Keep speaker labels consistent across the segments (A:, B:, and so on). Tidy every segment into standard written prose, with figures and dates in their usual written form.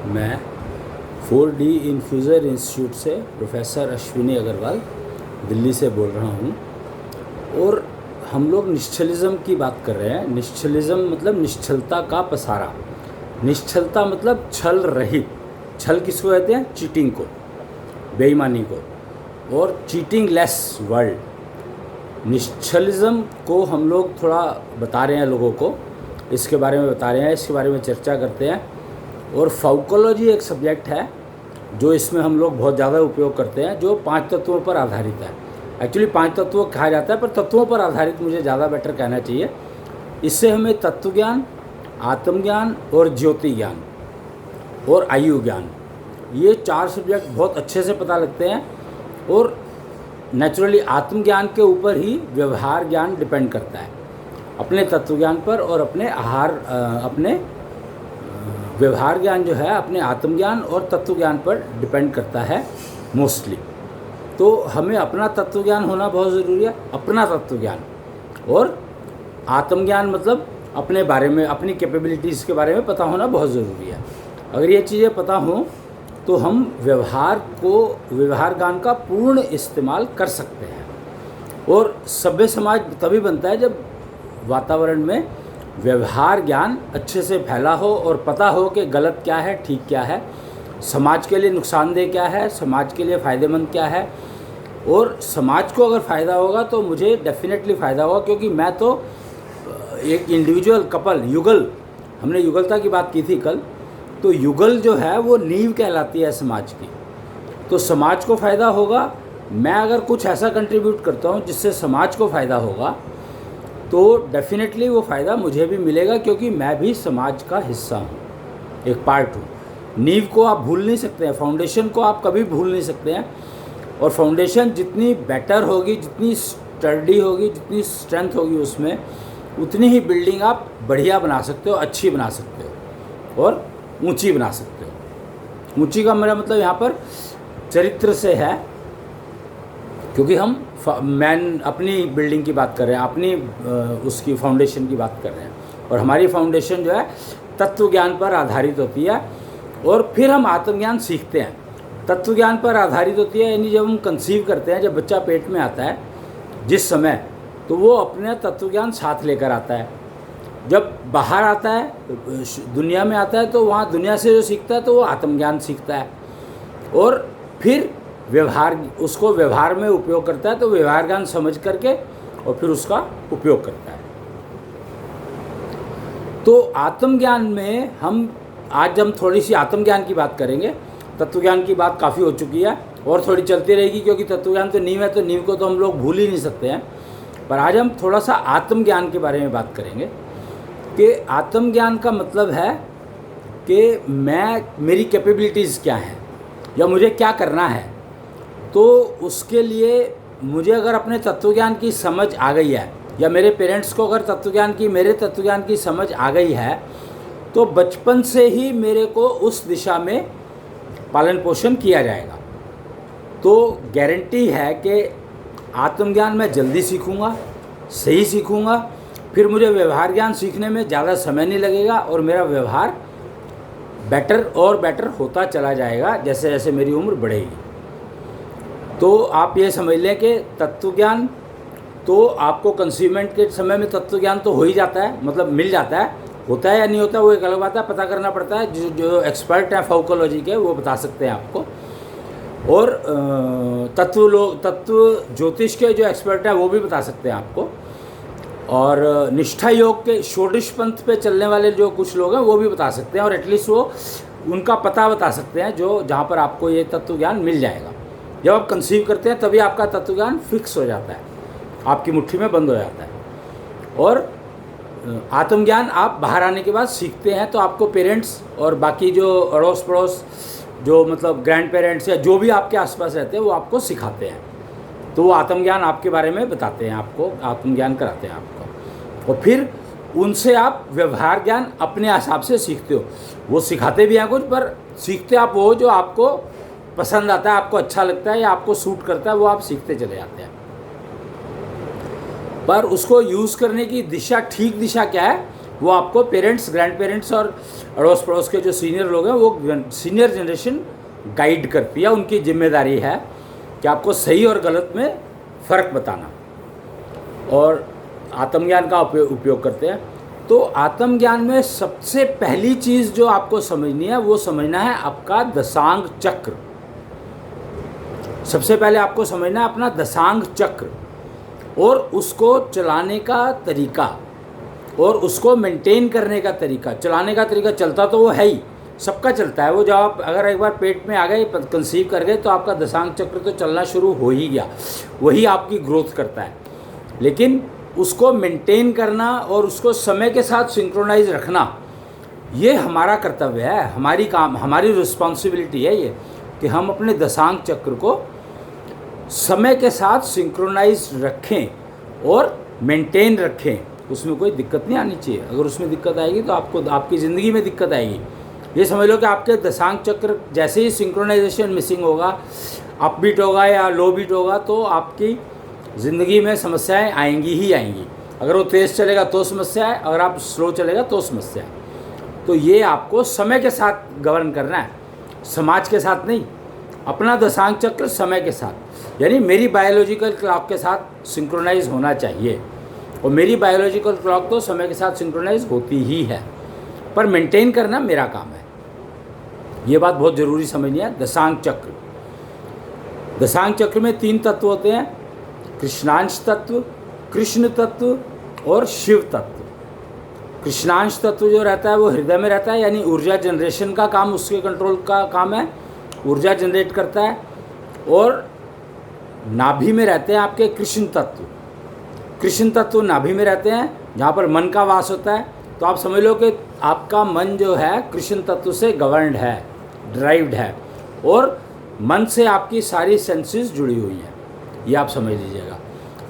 A: मैं 4D infuser institute से professor Ashwini Agarwal Delhi से बोल रहा हूँ। और हम लोग निश्चलिज़्म की बात कर रहे हैं। निश्चलिज़्म मतलब निश्चलता का पसारा। निश्चलता मतलब छल रहित। छल किसको कहते हैं? चीटिंग को, बेईमानी को। और चीटिंग लेस वर्ल्ड। निश्चलिज़्म को हम लोग थोड़ा बता रहे हैं लोगों को, इसके बारे में बता रहे हैं, इसके बारे में चर्चा करते हैं। और फाउकोलॉजी एक सब्जेक्ट है जो इसमें हम लोग बहुत ज़्यादा उपयोग करते हैं, जो 5 तत्वों पर आधारित है। एक्चुअली 5 तत्वों कहा जाता है, पर तत्वों पर आधारित मुझे ज़्यादा बेटर कहना चाहिए। इससे हमें तत्व ज्ञान, आत्मज्ञान और ज्योति ज्ञान और आयु ज्ञान, ये 4 सब्जेक्ट बहुत अच्छे से पता लगते हैं। और नेचुरली आत्मज्ञान के ऊपर ही व्यवहार ज्ञान डिपेंड करता है, अपने तत्व ज्ञान पर। और अपने व्यवहार ज्ञान जो है अपने आत्मज्ञान और तत्व ज्ञान पर डिपेंड करता है मोस्टली। तो हमें अपना तत्व ज्ञान होना बहुत ज़रूरी है, अपना तत्व ज्ञान। और आत्मज्ञान मतलब अपने बारे में, अपनी कैपेबिलिटीज़ के बारे में पता होना बहुत ज़रूरी है। अगर ये चीज़ें पता हों तो हम व्यवहार ज्ञान का पूर्ण इस्तेमाल कर सकते हैं। और सभ्य समाज तभी बनता है जब वातावरण में व्यवहार ज्ञान अच्छे से फैला हो और पता हो कि गलत क्या है, ठीक क्या है, समाज के लिए नुकसानदेह क्या है, समाज के लिए फ़ायदेमंद क्या है। और समाज को अगर फ़ायदा होगा तो मुझे डेफिनेटली फ़ायदा होगा, क्योंकि मैं तो एक इंडिविजुअल कपल, युगल, हमने युगलता की बात की थी कल, तो युगल जो है वो नींव कहलाती है समाज की। तो समाज को फ़ायदा होगा। मैं अगर कुछ ऐसा कंट्रीब्यूट करता हूँ जिससे समाज को फ़ायदा होगा तो डेफिनेटली वो फ़ायदा मुझे भी मिलेगा, क्योंकि मैं भी समाज का हिस्सा हूँ, एक पार्ट हूँ। नींव को आप भूल नहीं सकते हैं, फाउंडेशन को आप कभी भूल नहीं सकते हैं। और फाउंडेशन जितनी बेटर होगी, जितनी स्टर्डी होगी, जितनी स्ट्रेंथ होगी उसमें, उतनी ही बिल्डिंग आप बढ़िया बना सकते हो, अच्छी बना सकते हो और ऊंची बना सकते हो। ऊंची का मेरा मतलब यहाँ पर चरित्र से है, क्योंकि हम अपनी बिल्डिंग की बात कर रहे हैं, अपनी उसकी फाउंडेशन की बात कर रहे हैं। और हमारी फाउंडेशन जो है तत्व ज्ञान पर आधारित होती है। और फिर हम आत्मज्ञान सीखते हैं, तत्व ज्ञान पर आधारित होती है। यानी जब हम कंसीव करते हैं, जब बच्चा पेट में आता है जिस समय, तो वो अपने तत्व ज्ञान साथ लेकर आता है। जब बाहर आता है, दुनिया में आता है, तो वहाँ दुनिया से जो सीखता है तो वो आत्मज्ञान सीखता है। और फिर उसको व्यवहार में उपयोग करता है, तो व्यवहार ज्ञान समझ करके और फिर उसका उपयोग करता है। तो आत्मज्ञान में आज हम थोड़ी सी आत्मज्ञान की बात करेंगे। तत्व ज्ञान की बात काफ़ी हो चुकी है और थोड़ी चलती रहेगी, क्योंकि तत्व ज्ञान तो नींव है, तो नींव को तो हम लोग भूल ही नहीं सकते हैं। पर आज हम थोड़ा सा आत्मज्ञान के बारे में बात करेंगे कि आत्मज्ञान का मतलब है कि मेरी कैपेबिलिटीज़ क्या हैं या मुझे क्या करना है। तो उसके लिए मुझे अगर अपने तत्वज्ञान की समझ आ गई है, या मेरे पेरेंट्स को अगर मेरे तत्वज्ञान की समझ आ गई है, तो बचपन से ही मेरे को उस दिशा में पालन पोषण किया जाएगा। तो गारंटी है कि आत्मज्ञान मैं जल्दी सीखूंगा, सही सीखूंगा। फिर मुझे व्यवहार ज्ञान सीखने में ज़्यादा समय नहीं लगेगा और मेरा व्यवहार बेटर और बेटर होता चला जाएगा जैसे जैसे मेरी उम्र बढ़ेगी। तो आप ये समझ लें कि तत्व ज्ञान तो आपको कंसीवमेंट के समय में तत्व ज्ञान तो हो ही जाता है, मतलब मिल जाता है। होता है या नहीं होता वो एक अलग बात है, पता करना पड़ता है। जो एक्सपर्ट हैं फाउकोलॉजी के, वो बता सकते हैं आपको। और तत्व ज्योतिष के जो एक्सपर्ट हैं वो भी बता सकते हैं आपको। और निष्ठा योग के षोडश पंथ पे चलने वाले जो कुछ लोग हैं वो भी बता सकते हैं, और एटलीस्ट वो उनका पता बता सकते हैं जहाँ पर आपको ये तत्व ज्ञान मिल जाएगा। जब आप कंसीव करते हैं तभी आपका तत्व ज्ञान फिक्स हो जाता है, आपकी मुट्ठी में बंद हो जाता है। और आत्मज्ञान आप बाहर आने के बाद सीखते हैं, तो आपको पेरेंट्स और बाकी जो अड़ोस पड़ोस, जो मतलब ग्रैंड पेरेंट्स या जो भी आपके आसपास रहते हैं, वो आपको सिखाते हैं। तो वो आत्मज्ञान आपके बारे में बताते हैं, आपको आत्मज्ञान कराते हैं आपको। और फिर उनसे आप व्यवहार ज्ञान अपने हिसाब से सीखते हो। वो सिखाते भी हैं कुछ, पर सीखते आप वो जो आपको पसंद आता है, आपको अच्छा लगता है या आपको सूट करता है, वो आप सीखते चले जाते हैं। पर उसको यूज़ करने की दिशा, ठीक दिशा क्या है, वो आपको पेरेंट्स, ग्रैंड पेरेंट्स और अड़ोस पड़ोस के जो सीनियर लोग हैं वो सीनियर जनरेशन गाइड करती है। उनकी जिम्मेदारी है कि आपको सही और गलत में फ़र्क बताना, और आत्मज्ञान का उपयोग करते हैं। तो आत्मज्ञान में सबसे पहली चीज़ जो आपको समझनी है वो समझना है आपका दशांग चक्र। सबसे पहले आपको समझना है अपना दशांग चक्र और उसको चलाने का तरीका और उसको मेंटेन करने का तरीका। चलाने का तरीका चलता तो वो है ही, सबका चलता है वो। जब आप अगर एक बार पेट में आ गए, कंसीव कर गए, तो आपका दशांग चक्र तो चलना शुरू हो ही गया, वही आपकी ग्रोथ करता है। लेकिन उसको मेंटेन करना और उसको समय के साथ सिंक्रोनाइज रखना, ये हमारा कर्तव्य है, हमारी रिस्पॉन्सिबिलिटी है ये, कि हम अपने दशांग चक्र को समय के साथ सिंक्रोनाइज रखें और मेंटेन रखें। उसमें कोई दिक्कत नहीं आनी चाहिए। अगर उसमें दिक्कत आएगी तो आपको आपकी ज़िंदगी में दिक्कत आएगी। ये समझ लो कि आपके दशांग चक्र जैसे ही सिंक्रोनाइजेशन मिसिंग होगा, अप बीट होगा या लो बीट होगा, तो आपकी ज़िंदगी में समस्याएं आएंगी ही आएंगी। अगर वो तेज़ चलेगा तो समस्या है, अगर आप स्लो चलेगा तो समस्या है। तो ये आपको समय के साथ गवर्न करना है, समाज के साथ नहीं। अपना दशांग चक्र समय के साथ, यानी मेरी बायोलॉजिकल क्लॉक के साथ सिंक्रोनाइज होना चाहिए, और मेरी बायोलॉजिकल क्लॉक तो समय के साथ सिंक्रोनाइज होती ही है, पर मेंटेन करना मेरा काम है। ये बात बहुत ज़रूरी समझनी है। दशांग चक्र में 3 तत्व होते हैं, कृष्णांश तत्व, कृष्ण तत्व और शिव तत्व। कृष्णांश तत्व जो रहता है वो हृदय में रहता है, यानी ऊर्जा जनरेशन का काम उसके कंट्रोल का काम है, ऊर्जा जनरेट करता है। और नाभि में रहते हैं आपके कृष्ण तत्व। कृष्ण तत्व नाभि में रहते हैं, जहाँ पर मन का वास होता है। तो आप समझ लो कि आपका मन जो है कृष्ण तत्व से गवर्नड है, ड्राइव्ड है, और मन से आपकी सारी सेंसेस जुड़ी हुई हैं। ये आप समझ लीजिएगा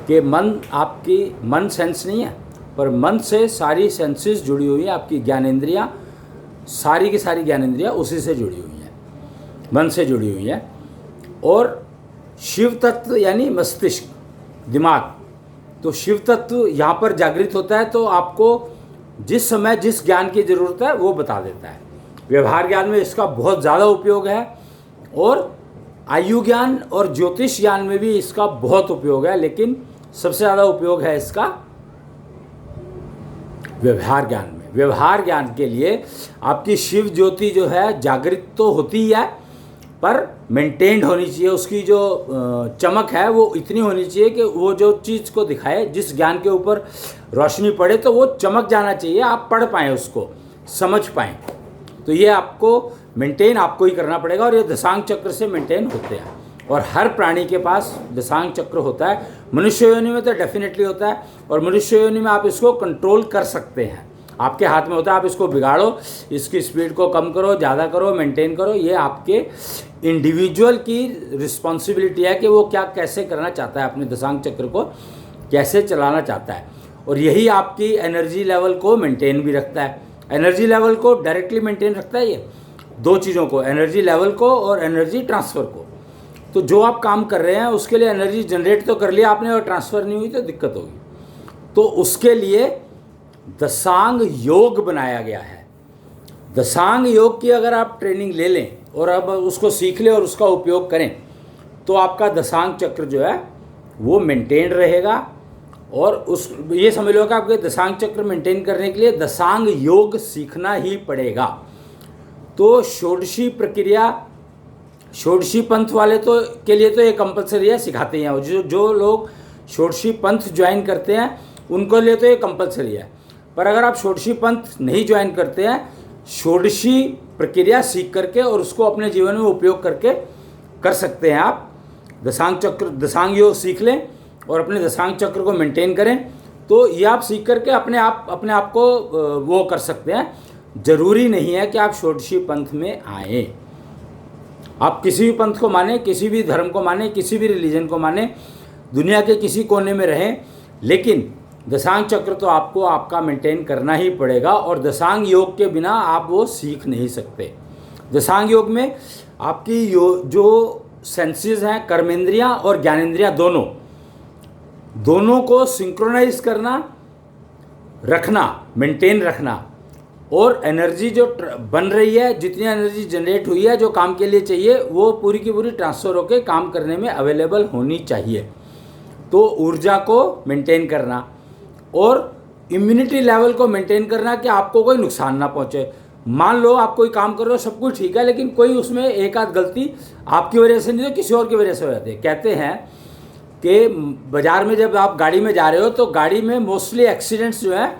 A: कि मन सेंस नहीं है, पर मन से सारी सेंसेस जुड़ी हुई है। आपकी ज्ञानेंद्रियाँ, सारी की सारी ज्ञानेंद्रियाँ उसी से जुड़ी हुई हैं, मन से जुड़ी हुई हैं। और शिव तत्व यानी मस्तिष्क, दिमाग। तो शिव तत्व यहाँ पर जागृत होता है, तो आपको जिस समय जिस ज्ञान की ज़रूरत है वो बता देता है। व्यवहार ज्ञान में इसका बहुत ज़्यादा उपयोग है, और आयु ज्ञान और ज्योतिष ज्ञान में भी इसका बहुत उपयोग है, लेकिन सबसे ज़्यादा उपयोग है इसका व्यवहार ज्ञान में। व्यवहार ज्ञान के लिए आपकी शिव ज्योति जो है जागृत तो होती ही है, पर मेंटेन्ड होनी चाहिए। उसकी जो चमक है वो इतनी होनी चाहिए कि वो जो चीज़ को दिखाए, जिस ज्ञान के ऊपर रोशनी पड़े तो वो चमक जाना चाहिए, आप पढ़ पाएँ, उसको समझ पाएँ। तो ये आपको मेंटेन आपको ही करना पड़ेगा, और ये दशांग चक्र से मेंटेन होते हैं। और हर प्राणी के पास दशांग चक्र होता है। मनुष्य योनि में तो डेफिनेटली होता है, और मनुष्य योनि में आप इसको कंट्रोल कर सकते हैं, आपके हाथ में होता है। आप इसको बिगाड़ो, इसकी स्पीड को कम करो, ज़्यादा करो, मेंटेन करो, ये आपके इंडिविजुअल की रिस्पॉन्सिबिलिटी है कि वो क्या कैसे करना चाहता है, अपने दशांग चक्र को कैसे चलाना चाहता है। और यही आपकी एनर्जी लेवल को मेंटेन भी रखता है। एनर्जी लेवल को डायरेक्टली मेंटेन रखता है ये 2 चीज़ों को, एनर्जी लेवल को और एनर्जी ट्रांसफ़र को। तो जो आप काम कर रहे हैं उसके लिए एनर्जी जनरेट तो कर लिया आपने, और ट्रांसफ़र नहीं हुई तो दिक्कत होगी। तो उसके लिए दशांग योग बनाया गया है। दशांग योग की अगर आप ट्रेनिंग ले लें और अब उसको सीख लें और उसका उपयोग करें, तो आपका दशांग चक्र जो है वो मेंटेन रहेगा। और ये समझ लो कि आपके दशांग चक्र मेंटेन करने के लिए दशांग योग सीखना ही पड़ेगा। तो षोडशी प्रक्रिया, षोडशी पंथ वाले तो के लिए तो ये कंपलसरी है, सिखाते हैं। जो लोग षोडशी पंथ ज्वाइन करते हैं उनके लिए तो ये कंपलसरी है। पर अगर आप षोडशी पंथ नहीं ज्वाइन करते हैं, षोडशी प्रक्रिया सीख करके और उसको अपने जीवन में उपयोग करके कर सकते हैं। आप दशांग योग सीख लें और अपने दशांग चक्र को मेंटेन करें, तो ये आप सीख करके अपने आप को वो कर सकते हैं। ज़रूरी नहीं है कि आप षोडशी पंथ में आएँ। आप किसी भी पंथ को माने, किसी भी धर्म को माने, किसी भी रिलीजन को माने, दुनिया के किसी कोने में रहें, लेकिन दशांग चक्र तो आपको आपका मेंटेन करना ही पड़ेगा। और दशांग योग के बिना आप वो सीख नहीं सकते। दशांग योग में आपकी जो सेंसेस हैं, कर्मेंद्रियां और ज्ञानेंद्रियां, दोनों को सिंक्रोनाइज करना रखना, मेंटेन रखना, और एनर्जी जो बन रही है, जितनी एनर्जी जनरेट हुई है जो काम के लिए चाहिए, वो पूरी की पूरी ट्रांसफ़र होकर काम करने में अवेलेबल होनी चाहिए। तो ऊर्जा को मेंटेन करना और इम्यूनिटी लेवल को मेंटेन करना कि आपको कोई नुकसान ना पहुंचे। मान लो आप कोई काम कर रहे हो, सब कुछ ठीक है, लेकिन कोई उसमें एक आध गलती आपकी वजह से नहीं तो किसी और की वजह से हो जाती है। कहते हैं कि बाज़ार में जब आप गाड़ी में जा रहे हो तो गाड़ी में मोस्टली एक्सीडेंट्स जो है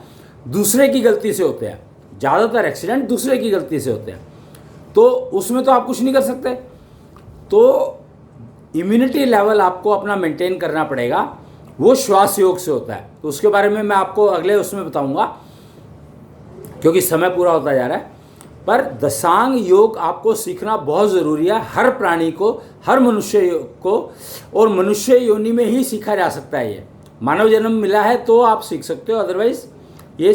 A: दूसरे की गलती से होते हैं, ज़्यादातर एक्सीडेंट दूसरे की गलती से होते हैं। तो उसमें तो आप कुछ नहीं कर सकते। तो इम्यूनिटी लेवल आपको अपना मेंटेन करना पड़ेगा, वो श्वास योग से होता है। तो उसके बारे में मैं आपको अगले उसमें बताऊंगा, क्योंकि समय पूरा होता जा रहा है। पर दशांग योग आपको सीखना बहुत ज़रूरी है, हर प्राणी को, हर मनुष्य को, और मनुष्य योनि में ही सीखा जा सकता है। ये मानव जन्म मिला है तो आप सीख सकते हो, अदरवाइज ये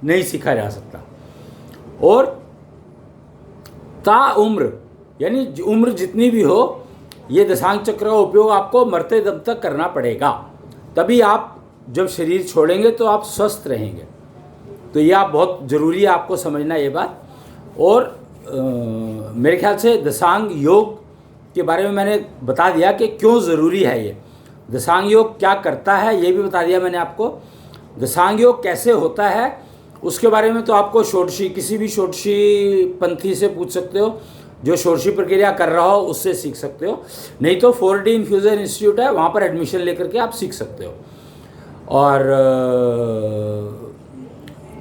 A: नहीं सीखा जा सकता। और ताउम्र, यानी उम्र जितनी भी हो, ये दशांग चक्र का उपयोग आपको मरते दम तक करना पड़ेगा, तभी आप जब शरीर छोड़ेंगे तो आप स्वस्थ रहेंगे। तो ये आप बहुत ज़रूरी है आपको समझना ये बात। और मेरे ख्याल से दशांग योग के बारे में मैंने बता दिया कि क्यों ज़रूरी है ये। दशांग योग क्या करता है ये भी बता दिया मैंने आपको। दशांग योग कैसे होता है उसके बारे में तो आपको षोडशी, किसी भी षोडशी पंथी से पूछ सकते हो, जो षोडशी प्रक्रिया कर रहा हो उससे सीख सकते हो, नहीं तो 4D इन्फ्यूज़र इंस्टीट्यूट है, वहाँ पर एडमिशन लेकर के आप सीख सकते हो। और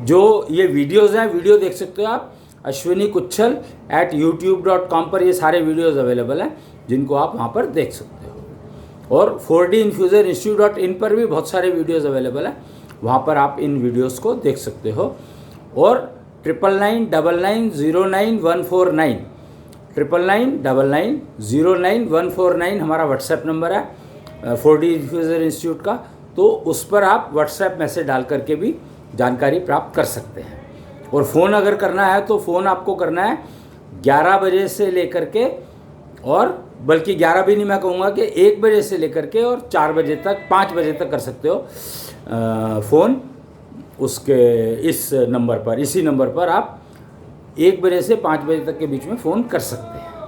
A: जो ये वीडियोज़ हैं, वीडियो देख सकते हो आप अश्विनी कुच्छल @youtube.com पर, ये सारे वीडियोज़ अवेलेबल हैं जिनको आप वहाँ पर देख सकते हो। और 4D इन्फ्यूज़र इंस्टीट्यूट.in पर भी बहुत सारे वीडियोज़ अवेलेबल हैं, वहाँ पर आप इन वीडियोज़ को देख सकते हो। और 9999099149 9999099149 हमारा व्हाट्सएप नंबर है 4D इन्फ्यूज़र इंस्टीट्यूट का। तो उस पर आप व्हाट्सएप मैसेज डाल करके भी जानकारी प्राप्त कर सकते हैं। और फ़ोन अगर करना है तो फ़ोन आपको करना है 11 बजे से लेकर के, और बल्कि 11 भी नहीं, मैं कहूँगा कि 1 बजे से लेकर के और 4 बजे तक, 5 बजे तक कर सकते हो फ़ोन। उसके इस नंबर पर, इसी नंबर पर आप 1 बजे से 5 बजे तक के बीच में फ़ोन कर सकते हैं।